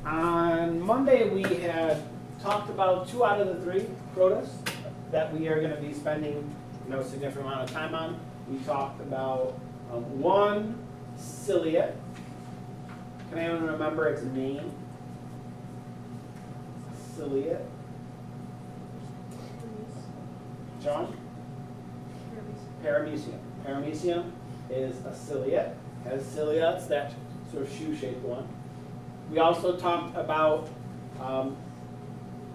On Monday, we had talked about 2 out of the 3 protists that we are going to be spending a significant amount of time on. We talked about 1 ciliate. Can anyone remember its name? Ciliate. John? Paramecium. Paramecium is a ciliate. Has cilia, it's that sort of shoe-shaped one. We also talked about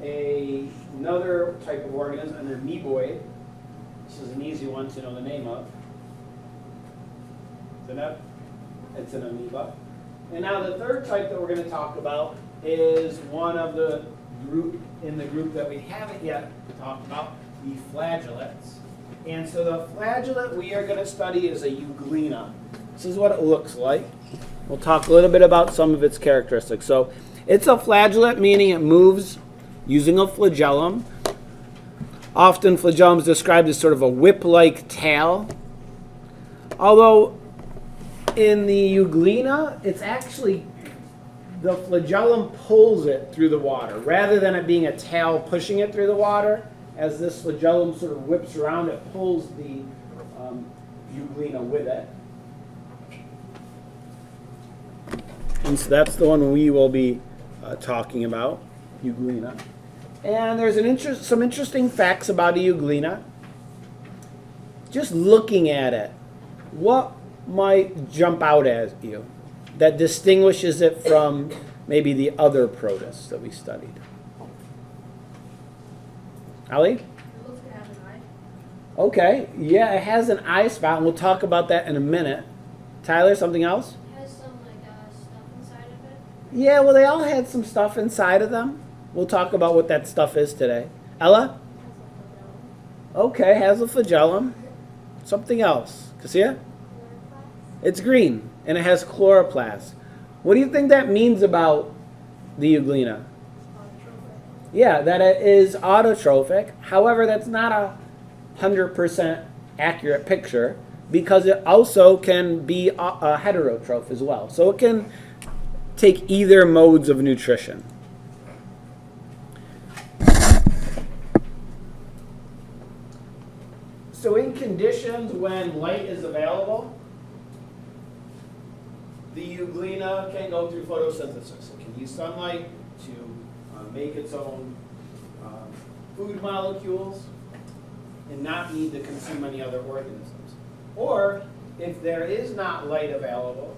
another type of organism, an amoeboid. This is an easy one to know the name of. It's an amoeba. And now the third type that we're going to talk about is one of the group that we haven't yet talked about, the flageolets. And so the flagellate we are going to study is a euglena. This is what it looks like. We'll talk a little bit about some of its characteristics. So it's a flagellate, meaning it moves using a flagellum. Often flagellum is described as sort of a whip-like tail. Although in the euglena, it's actually the flagellum pulls it through the water. Rather than it being a tail pushing it through the water, as this flagellum sort of whips around, it pulls the euglena with it. And so that's the one we will be talking about, euglena. And there's some interesting facts about a euglena. Just looking at it, what might jump out at you that distinguishes it from maybe the other protists that we studied? Ali? It looks like it has an eye. Okay, yeah, it has an eye spot, and we'll talk about that in a minute. Tyler, something else? It has some stuff inside of it. Yeah, well, they all had some stuff inside of them. We'll talk about what that stuff is today. Ella? Okay, has a flagellum. Something else. Cassia? It's green, and it has chloroplasts. What do you think that means about the euglena? Yeah, that it is autotrophic. However, that's not a 100% accurate picture because it also can be a heterotroph as well. So it can take either modes of nutrition. So in conditions when light is available, the euglena can go through photosynthesis. It can use sunlight to make its own food molecules and not need to consume any other organisms. Or if there is not light available,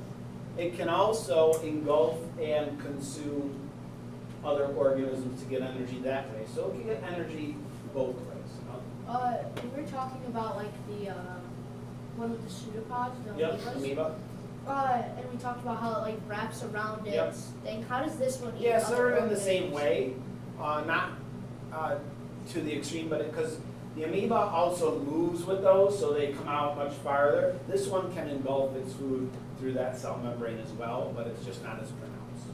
it can also engulf and consume other organisms to get energy that way. So it can get energy both ways. We were talking about like the one with the pseudopods, the Yep, amoebas. amoeba. And we talked about how it like wraps around Yep. its thing. How does this one eat Yeah, other sort of in the same organisms? way, not to the extreme, but because the amoeba also moves with those, so they come out much farther. This one can engulf its food through that cell membrane as well, but it's just not as pronounced.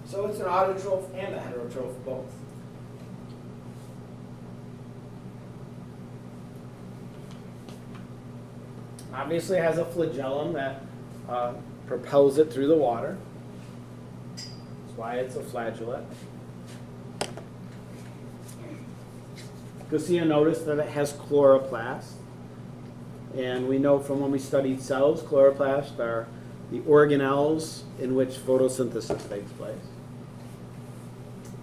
So it's an autotroph and a heterotroph both. Obviously, it has a flagellum that propels it through the water. That's why it's a flagellate. Garcia noticed that it has chloroplasts. And we know from when we studied cells, chloroplasts are the organelles in which photosynthesis takes place.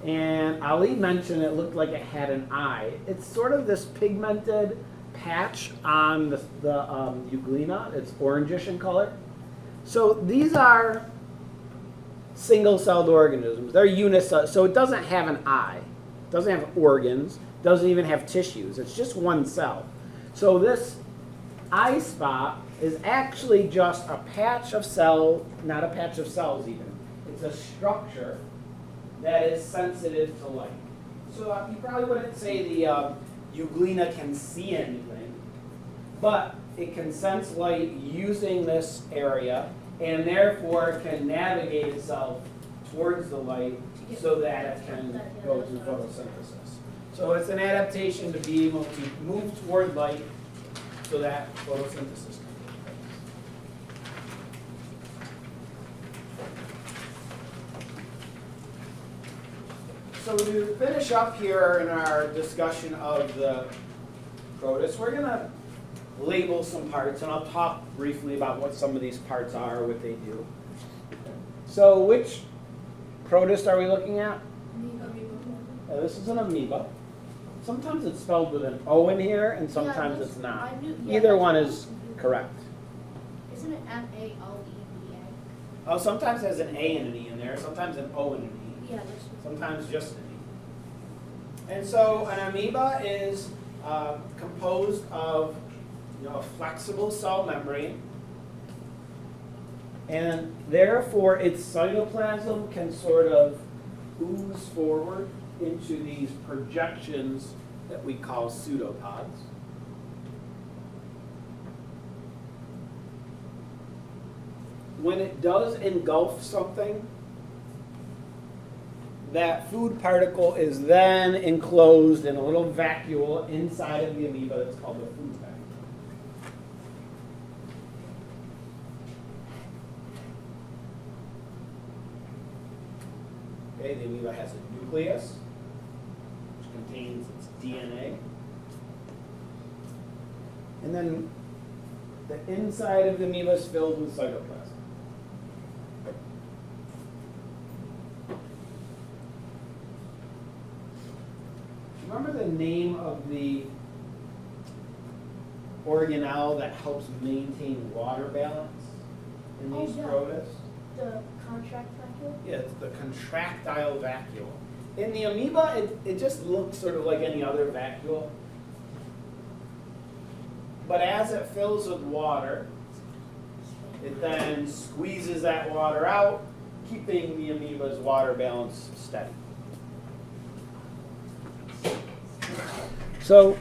And Ali mentioned it looked like it had an eye. It's sort of this pigmented patch on the euglena. It's orangish in color. So these are single-celled organisms. They're unicellular, so it doesn't have an eye. It doesn't have organs. It doesn't even have tissues. It's just one cell. So this eye spot is actually just a patch of cell, not a patch of cells even. It's a structure that is sensitive to light. So you probably wouldn't say the euglena can see anything, but it can sense light using this area, and therefore can navigate itself towards the light so that it can go through photosynthesis. So it's an adaptation to be able to move toward light so that photosynthesis can take place. So to finish up here in our discussion of the protists, we're going to label some parts, and I'll talk briefly about what some of these parts are, what they do. So which protist are we looking at? This is an amoeba. Sometimes it's spelled with an O in here, and sometimes it's not. Either one is correct. Isn't it M-A-L-E-B-A? Oh, sometimes there's an A and an E in there, sometimes an O and an E. Yeah, that's Sometimes just an E. And so an amoeba is composed of a flexible cell membrane, and therefore its cytoplasm can sort of ooze forward into these projections that we call pseudopods. When it does engulf something, that food particle is then enclosed in a little vacuole inside of the amoeba that's called the food vacuole. Okay, the amoeba has a nucleus, which contains its DNA. And then the inside of the amoeba is filled with cytoplasm. Remember the name of the organelle that helps maintain water balance in these protists? the contract vacuole? Yeah, it's the contractile vacuole. In the amoeba, it just looks sort of like any other vacuole. But as it fills with water, it then squeezes that water out, keeping the amoeba's water balance steady. So,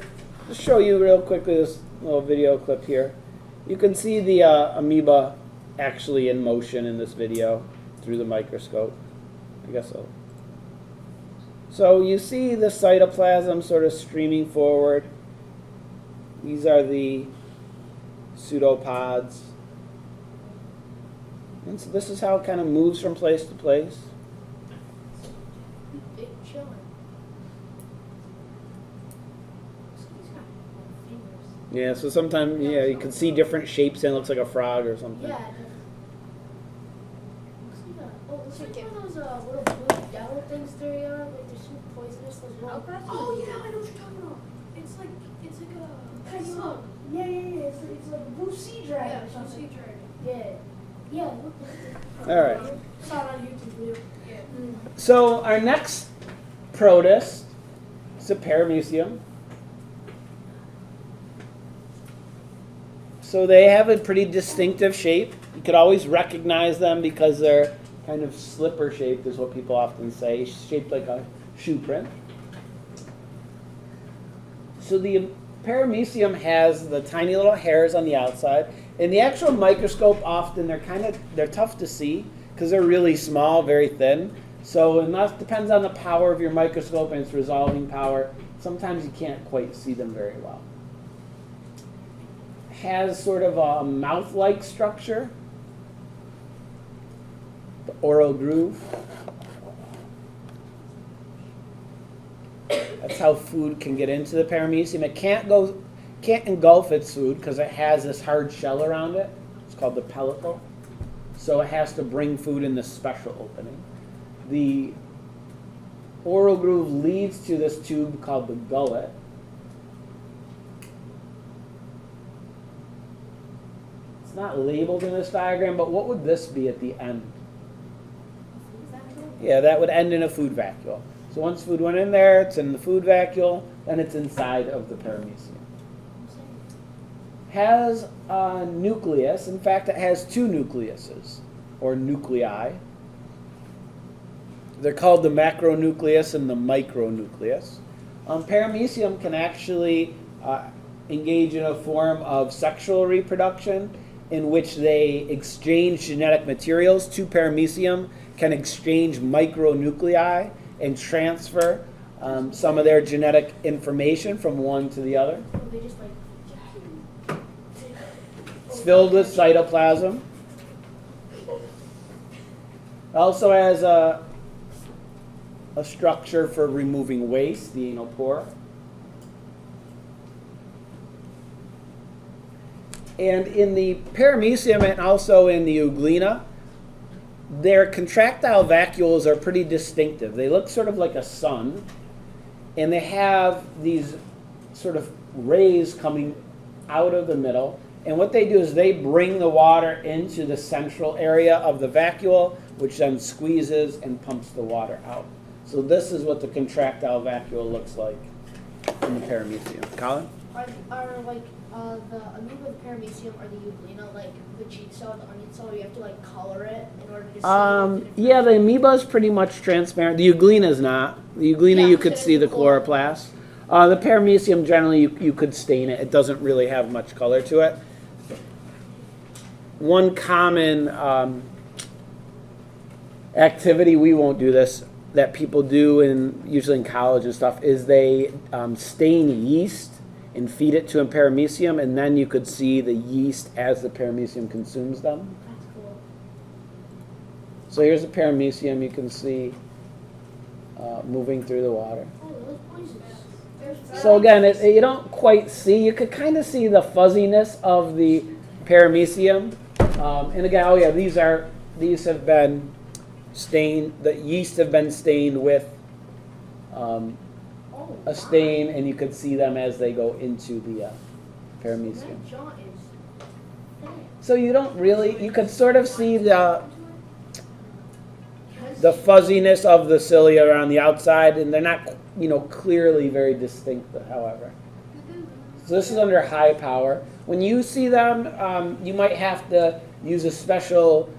just show you real quickly this little video clip here. You can see the amoeba actually in motion in this video through the microscope. I guess so. So you see the cytoplasm sort of streaming forward. These are the pseudopods. And so this is how it kind of moves from place to place. Big chilling. Yeah, so sometimes you can see different shapes and it looks like a frog or something. Yeah. Looks like those little blue devil things there are, like they're super poisonous. Those little. Oh yeah, I know what you're talking about. It's like a Tiny slug. one. Yeah. It's like a blue sea dragon Yeah, or some something. sea dragon. Yeah. Look at it. All right. Saw it on YouTube video. Yeah. So our next protist is a Paramecium. So they have a pretty distinctive shape. You could always recognize them because they're kind of slipper shaped, is what people often say, shaped like a shoe print. So the Paramecium has the tiny little hairs on the outside. In the actual microscope, often they're tough to see because they're really small, very thin. So it depends on the power of your microscope and its resolving power. Sometimes you can't quite see them very well. Has sort of a mouth-like structure, the oral groove. That's how food can get into the Paramecium. It can't engulf its food because it has this hard shell around it. It's called the pellicle. So it has to bring food in this special opening. The oral groove leads to this tube called the gullet. It's not labeled in this diagram, but what would this be at the end? Yeah, that would end in a food vacuole. So once food went in there, it's in the food vacuole, then it's inside of the Paramecium. Has a nucleus. In fact, it has two nucleuses, or nuclei. They're called the macronucleus and the micronucleus. Paramecium can actually engage in a form of sexual reproduction in which they exchange genetic materials. Two Paramecium can exchange micronuclei and transfer some of their genetic information from one to the other. They just like. It's filled with cytoplasm. Also has a structure for removing waste, the anal pore. And in the Paramecium and also in the Euglena, their contractile vacuoles are pretty distinctive. They look sort of like a sun, and they have these sort of rays coming out of the middle. And what they do is they bring the water into the central area of the vacuole, which then squeezes and pumps the water out. So this is what the contractile vacuole looks like in the Paramecium. Colin? Are like the Amoeba, the Paramecium, or the Euglena like the cheek cell, the onion cell? You have to like color it in order to see. Yeah, the amoeba is pretty much transparent. The Euglena is not. The Euglena, Yeah, you so could it's see the the chloroplast. The Paramecium, generally, you could stain it. It doesn't really have much color to it. One common activity, we won't do this, that people do usually in college and stuff, is they stain yeast and feed it to a Paramecium, and then you could see the yeast as the Paramecium consumes them. That's cool. So here's a Paramecium you can see moving through the water. Oh, those poisons. So again, you don't quite see, you could kind of see the fuzziness of the Paramecium. And again, oh yeah, these have been stained, the yeast have been stained with a stain, and you could see them as they go into the Paramecium. That jaw is thin. So you don't really, you could sort of see the fuzziness of the cilia around the outside, and they're not, clearly very distinct, however. So this is under high power. When you see them, you might have to use a special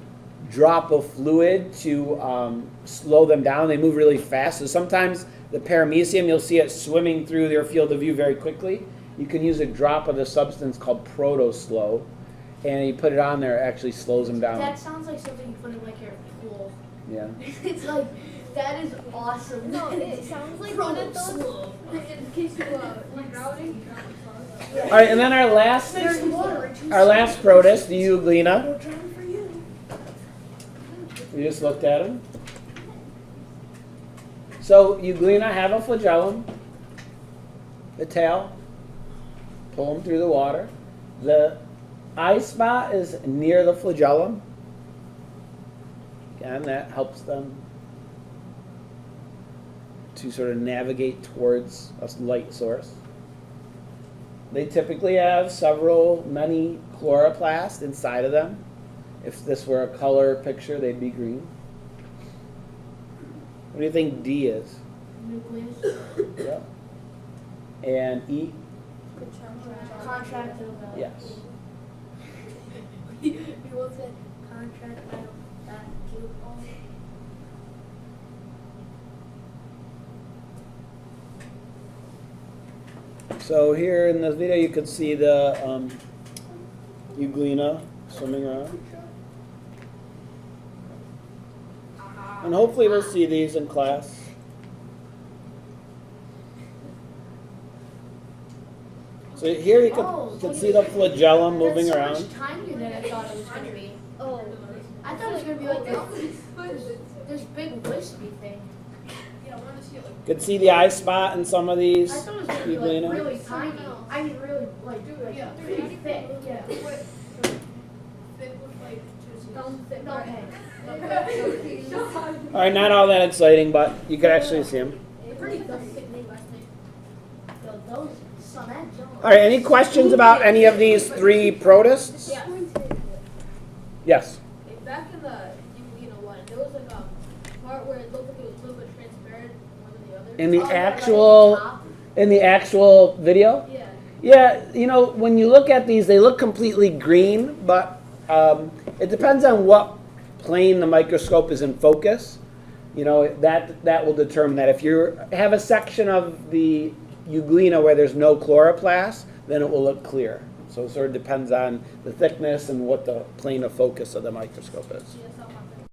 drop of fluid to slow them down. They move really fast. So sometimes the Paramecium, you'll see it swimming through their field of view very quickly. You can use a drop of the substance called Proto-Slow, and you put it on there, it actually slows them down. That sounds like something you put in like your pool. Yeah. It's like, that is awesome. No, it sounds like one of those in case you like drowning. All right, and then our last protist, the Euglena. We just looked at them. So Euglena have a flagellum, the tail, pull them through the water. The eye spot is near the flagellum. Again, that helps them to sort of navigate towards a light source. They typically have many chloroplasts inside of them. If this were a color picture, they'd be green. What do you think D is? Nucleus. Yeah. And E? Contractile. Yes. You will say contractile vacuoles. So here in this video, you can see the Euglena swimming around. And hopefully we'll see these in class. So here you can see the flagellum moving That's around. so much tinier than I thought it was going to be. Oh, I thought it was going to be like this big wispy thing. Yeah, I want to see it like. You can see the eye spot in some of these I thought it was going to be like Euglena. really tiny. I mean really like Yeah, pretty thick. Yeah. Thick with like juices. Thumb thick. No, hey. All right, not all that exciting, but you can actually see them. Pretty thick. Those son that jaw. All right, any questions about any of these three protists? Yeah. Yes. Back in the Euglena one, there was like a part where it looked like it was a little bit transparent more than the others. In the Oh, yeah, in the actual video? Yeah. Yeah, when you look at these, they look completely green, but it depends on what plane the microscope is in focus. That will determine that. If you have a section of the Euglena where there's no chloroplast, then it will look clear. So it sort of depends on the thickness and what the plane of focus of the microscope is. Yeah, so